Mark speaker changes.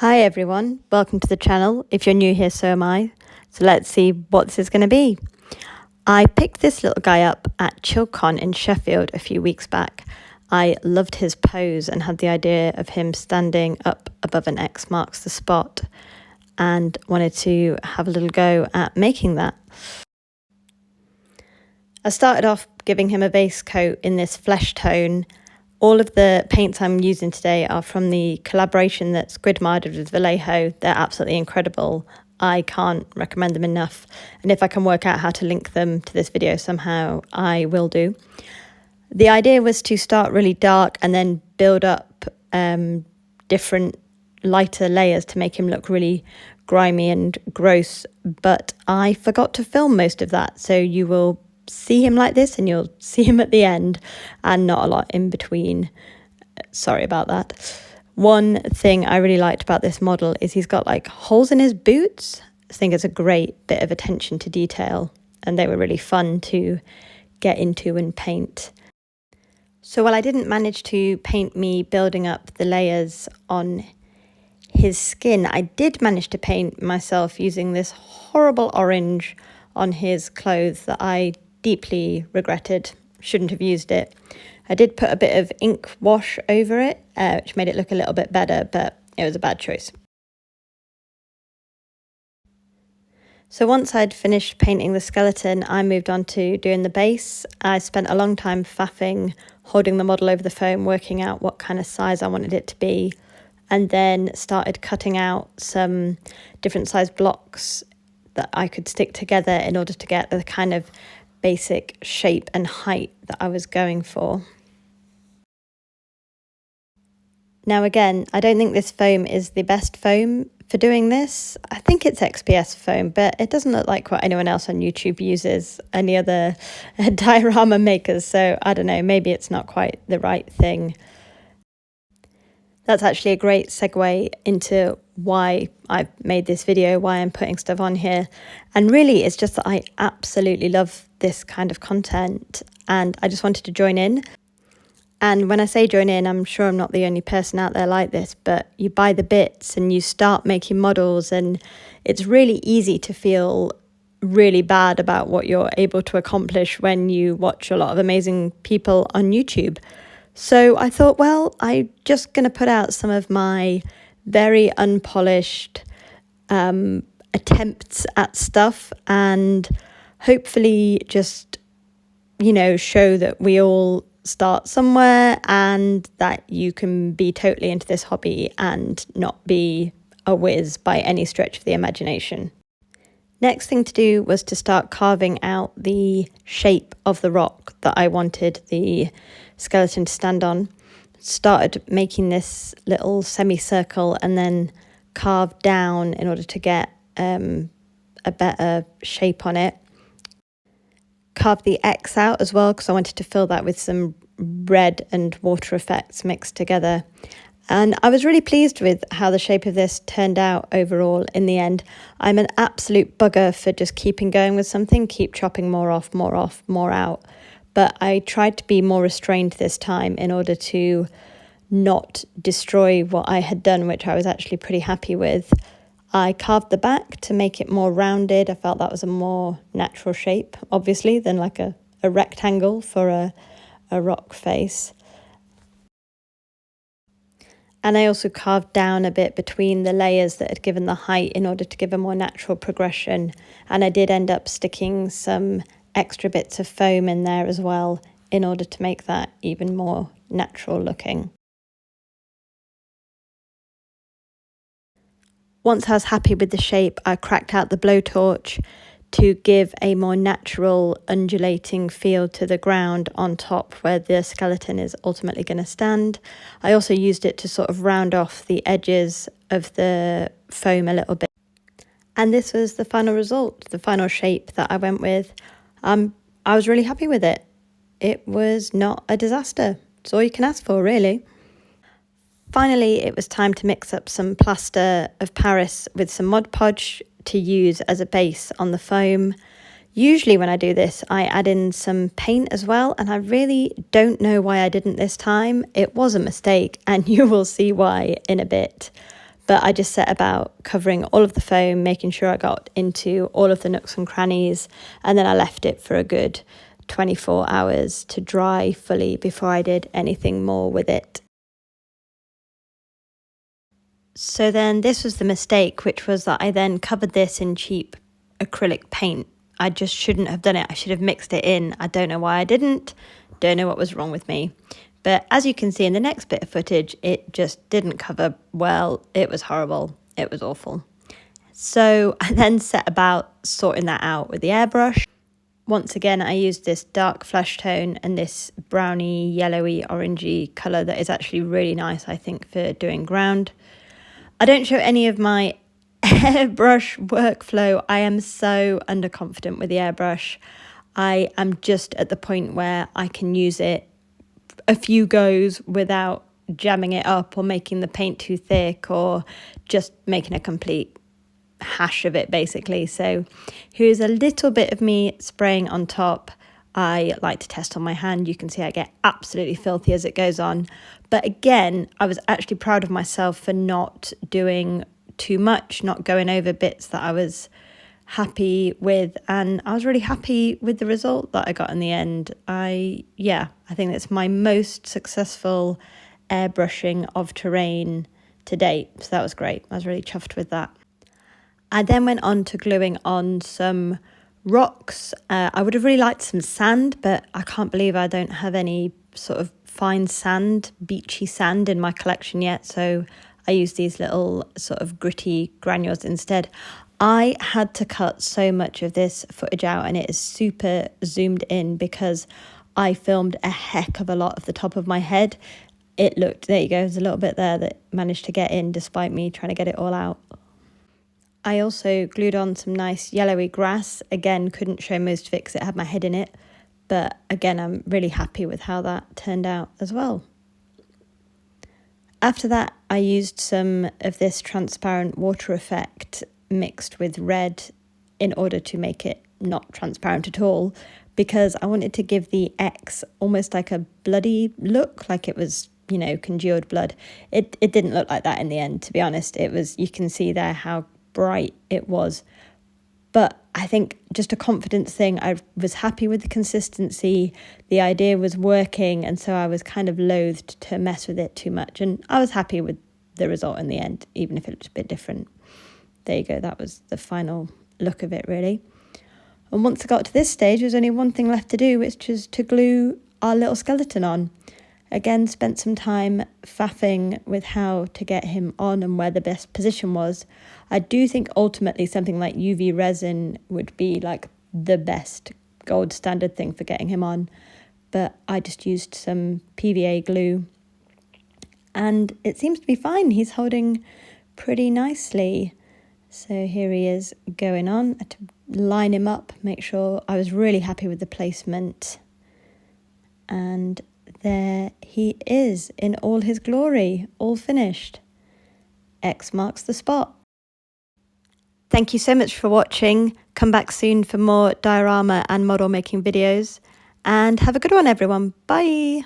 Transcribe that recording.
Speaker 1: Hi everyone, welcome to the channel. If you're new here, so am I. So let's see what this is going to be. I picked this little guy up at Chil in Sheffield a few weeks back. I loved his pose and had the idea of him standing up above an X marks the spot and wanted to have a little go at making that. I started off giving him a base coat in this flesh tone. All of the paints I'm using today are from the collaboration that Squidmar did with Vallejo. They're absolutely incredible. I can't recommend them enough. And if I can work out how to link them to this video somehow, I will do. The idea was to start really dark and then build up different lighter layers to make him look really grimy and gross. But I forgot to film most of that, so you will see him like this and you'll see him at the end and not a lot in between. Sorry about that. One thing I really liked about this model is he's got like holes in his boots. I think it's a great bit of attention to detail and they were really fun to get into and paint. So while I didn't manage to paint me building up the layers on his skin, I did manage to paint myself using this horrible orange on his clothes that I deeply regretted. Shouldn't have used it. I did put a bit of ink wash over it, which made it look a little bit better, but it was a bad choice. So once I'd finished painting the skeleton, I moved on to doing the base. I spent a long time faffing, holding the model over the foam, working out what kind of size I wanted it to be, and then started cutting out some different size blocks that I could stick together in order to get the kind of basic shape and height that I was going for. Now again, I don't think this foam is the best foam for doing this. I think it's XPS foam, but it doesn't look like what anyone else on YouTube uses, any other diorama makers, so I don't know, maybe it's not quite the right thing. That's actually a great segue into why I've made this video, why I'm putting stuff on here. And really, it's just that I absolutely love this kind of content and I just wanted to join in. And when I say join in, I'm sure I'm not the only person out there like this, but you buy the bits and you start making models and it's really easy to feel really bad about what you're able to accomplish when you watch a lot of amazing people on YouTube. So I thought, well, I'm just going to put out some of my very unpolished attempts at stuff and hopefully just, show that we all start somewhere and that you can be totally into this hobby and not be a whiz by any stretch of the imagination. Next thing to do was to start carving out the shape of the rock that I wanted the skeleton to stand on. Started making this little semicircle and then carved down in order to get a better shape on it. Carved the X out as well because I wanted to fill that with some red and water effects mixed together. And I was really pleased with how the shape of this turned out overall in the end. I'm an absolute bugger for just keeping going with something, keep chopping more off, more out. But I tried to be more restrained this time in order to not destroy what I had done, which I was actually pretty happy with. I carved the back to make it more rounded. I felt that was a more natural shape, obviously, than like a rectangle for a rock face. And I also carved down a bit between the layers that had given the height in order to give a more natural progression. And I did end up sticking some extra bits of foam in there as well in order to make that even more natural looking. Once I was happy with the shape, I cracked out the blowtorch to give a more natural undulating feel to the ground on top where the skeleton is ultimately going to stand. I also used it to sort of round off the edges of the foam a little bit. And this was the final result, the final shape that I went with. I was really happy with it. It was not a disaster. It's all you can ask for, really. Finally, it was time to mix up some plaster of Paris with some Mod Podge to use as a base on the foam. Usually when I do this, I add in some paint as well, and I really don't know why I didn't this time. It was a mistake, and you will see why in a bit. But I just set about covering all of the foam, making sure I got into all of the nooks and crannies, and then I left it for a good 24 hours to dry fully before I did anything more with it. So then this was the mistake, which was that I then covered this in cheap acrylic paint. I just shouldn't have done it. I should have mixed it in. I don't know why I didn't. Don't know what was wrong with me. But as you can see in the next bit of footage, it just didn't cover well. It was horrible. It was awful. So I then set about sorting that out with the airbrush. Once again, I used this dark flesh tone and this browny, yellowy, orangey colour that is actually really nice, I think, for doing ground. I don't show any of my airbrush workflow. I am so underconfident with the airbrush. I am just at the point where I can use it a few goes without jamming it up or making the paint too thick or just making a complete hash of it, basically. So here's a little bit of me spraying on top. I like to test on my hand. You can see I get absolutely filthy as it goes on. But again, I was actually proud of myself for not doing too much, not going over bits that I was happy with, and I was really happy with the result that I got in the end. I think that's my most successful airbrushing of terrain to date, so that was great. I was really chuffed with that. I then went on to gluing on some rocks. I would have really liked some sand, but I can't believe I don't have any sort of fine sand, beachy sand in my collection yet, so I used these little sort of gritty granules instead. I had to cut so much of this footage out, and it is super zoomed in because I filmed a heck of a lot of the top of my head. It looked, there you go, there's a little bit there that managed to get in despite me trying to get it all out. I also glued on some nice yellowy grass. Again, couldn't show most of it because it had my head in it. But again, I'm really happy with how that turned out as well. After that, I used some of this transparent water effect mixed with red in order to make it not transparent at all, because I wanted to give the X almost like a bloody look, like it was, congealed blood. It didn't look like that in the end, to be honest. It was, you can see there how bright it was. But I think just a confidence thing. I was happy with the consistency. The idea was working, and so I was kind of loathed to mess with it too much. And I was happy with the result in the end, even if it looked a bit different. There you go, that was the final look of it, really. And once I got to this stage, there's only one thing left to do, which is to glue our little skeleton on. Again, spent some time faffing with how to get him on and where the best position was. I do think ultimately something like UV resin would be like the best gold standard thing for getting him on. But I just used some PVA glue and it seems to be fine. He's holding pretty nicely. So here he is going on. I had to line him up, make sure. I was really happy with the placement. And there he is in all his glory, all finished. X marks the spot. Thank you so much for watching. Come back soon for more diorama and model making videos. And have a good one, everyone. Bye.